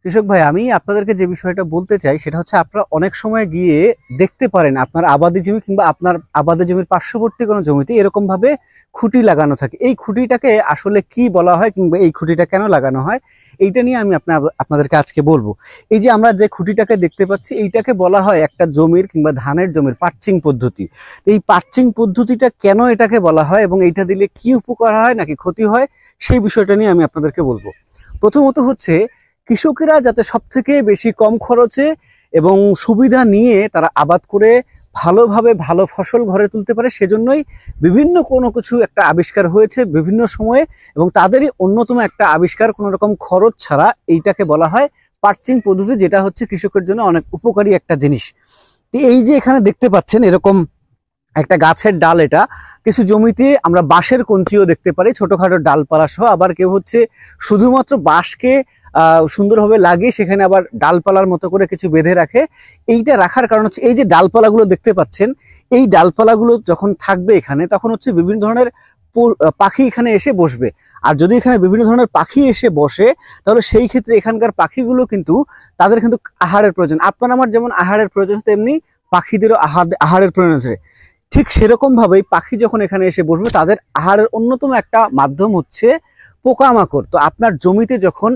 কৃষক ভাই, আমি আপনাদেরকে যে বিষয়টা বলতে চাই সেটা হচ্ছে, আপনারা অনেক সময় গিয়ে দেখতে পারেন আপনার আবাদি জমি কিংবা আপনার আবাদি জমির পার্শ্ববর্তী কোনো জমিতে এরকম ভাবে খুঁটি লাগানো থাকে। এই খুঁটিটাকে আসলে কি বলা হয় কিংবা এই খুঁটিটা কেন লাগানো হয়, এইটা নিয়ে আমি আপনাদেরকে আজকে বলবো। এই যে আমরা যে খুঁটিটাকে দেখতে পাচ্ছি, এইটাকে বলা হয় একটা জমির কিংবা ধানের জমির পার্চিং পদ্ধতি। এই পার্চিং পদ্ধতিটা কেন এটাকে বলা হয় এবং এইটা দিলে কি উপকার হয় নাকি ক্ষতি হয়, সেই বিষয়টা নিয়ে আমি আপনাদেরকে বলবো। প্রথমত হচ্ছে, কৃষকেরা যাতে সবথেকে বেশি কম খরচে এবং সুবিধা নিয়ে তারা আবাদ করে ভালোভাবে ভালো ফসল ঘরে তুলতে পারে, সেজন্যই বিভিন্ন কোনো কিছু একটা আবিষ্কার হয়েছে বিভিন্ন সময়ে, এবং তাদেরই অন্যতম একটা আবিষ্কার কোনো রকম খরচ ছাড়া এইটাকে বলা হয় পার্চিং পদ্ধতি, যেটা হচ্ছে কৃষকের জন্য অনেক উপকারী একটা জিনিস। এই যে এখানে দেখতে পাচ্ছেন এরকম একটা গাছের ডাল, এটা কিছু জমিতে আমরা বাঁশের কঞ্চিও দেখতে পারি, ছোটখাটো ডালপালা সহ। আবার কেউ হচ্ছে শুধুমাত্র বাঁশকে সুন্দরভাবে লাগিয়ে সেখানে আবার ডালপালার মতো করে কিছু বেঁধে রাখে। এইটা রাখার কারণ হচ্ছে, এই যে ডালপালাগুলো দেখতে পাচ্ছেন, এই ডালপালাগুলো যখন থাকবে এখানে, তখন হচ্ছে বিভিন্ন ধরনের পাখি এখানে এসে বসবে। আর যদি এখানে বিভিন্ন ধরনের পাখি এসে বসে, তাহলে সেই ক্ষেত্রে এখানকার পাখিগুলো কিন্তু তাদের কিন্তু আহারের প্রয়োজন। আপনার আমার যেমন আহারের প্রয়োজন, তেমনি পাখিদেরও আহারের প্রয়োজন আছে। ঠিক সেরকম ভাবেই পাখি যখন এখানে এসে বসবে, তাদের আহারের অন্যতম একটা মাধ্যম হচ্ছে পোকামাকড়। তো আপনার জমিতে যখন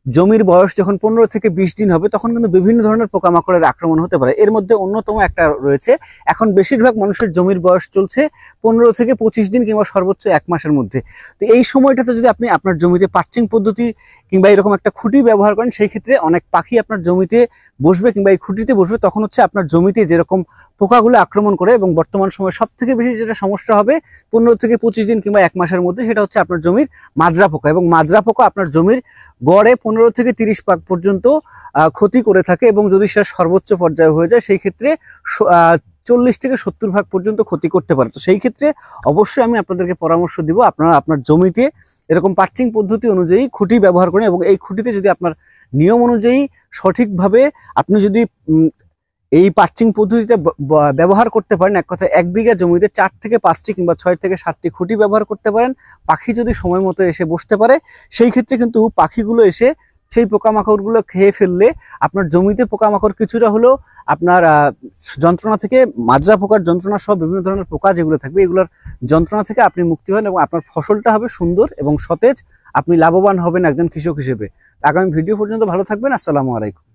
জমির বয়স যখন 15 থেকে 20 দিন হবে, তখন কিন্তু বিভিন্ন ধরনের পোকামাকড়ের আক্রমণ হতে পারে। এর মধ্যে অন্যতম একটা রয়েছে, এখন বেশিরভাগ মানুষের জমির বয়স চলছে 15 থেকে 25 দিন কিংবা সর্বোচ্চ 1 মাসের মধ্যে। তো এই সময়টাতে যদি আপনি আপনার জমিতে পার্চিং পদ্ধতি কিংবা এরকম একটা খুঁটি ব্যবহার করেন, সেই ক্ষেত্রে অনেক পাখি আপনার জমিতে বসবে কিংবা এই খুঁটিতে বসবে। তখন হচ্ছে আপনার জমিতে যেরকম পোকাগুলো আক্রমণ করে, এবং বর্তমান সময়ে সব থেকে বেশি যেটা সমস্যা হবে 15 থেকে 25 দিন কিংবা 1 মাসের মধ্যে, সেটা হচ্ছে আপনার জমির মাজরা পোকা। এবং মাজরা পোকা আপনার জমির গড়ে 15 থেকে 30% পর্যন্ত ক্ষতি করে থাকে, এবং যদি সেটা সর্বোচ্চ পর্যায়ে হয়ে যায়, সেই ক্ষেত্রে 40 থেকে 70% পর্যন্ত ক্ষতি করতে পারে। তো সেই ক্ষেত্রে অবশ্যই আমি আপনাদেরকে পরামর্শ দিব, আপনারা আপনার জমিতে এরকম পার্চিং পদ্ধতি অনুযায়ী খুঁটি ব্যবহার করেন, এবং এই খুঁটিতে যদি আপনার নিয়ম অনুযায়ী সঠিকভাবে আপনি যদি এই পার্চিং পদ্ধতিটা ব্যবহার করতে পারেন, এক কথায় 1 বিঘা জমিতে 4 থেকে 5টি কিংবা 6 থেকে 7টি খুঁটি ব্যবহার করতে পারেন, পাখি যদি সময় মতো এসে বসতে পারে, সেই ক্ষেত্রে কিন্তু পাখিগুলো এসে সেই পোকামাকড়গুলো খেয়ে ফেললে আপনার জমিতে পোকামাকড় কিছুটা হলেও আপনার যন্ত্রণা থেকে, মাজরা পোকার যন্ত্রণা সহ বিভিন্ন ধরনের পোকা যেগুলো থাকবে, এগুলোর যন্ত্রণা থেকে আপনি মুক্তি হন, এবং আপনার ফসলটা হবে সুন্দর এবং সতেজ। আপনি লাভবান হবেন একজন কৃষক হিসেবে। আগামী ভিডিও পর্যন্ত ভালো থাকবেন। আসসালামু আলাইকুম।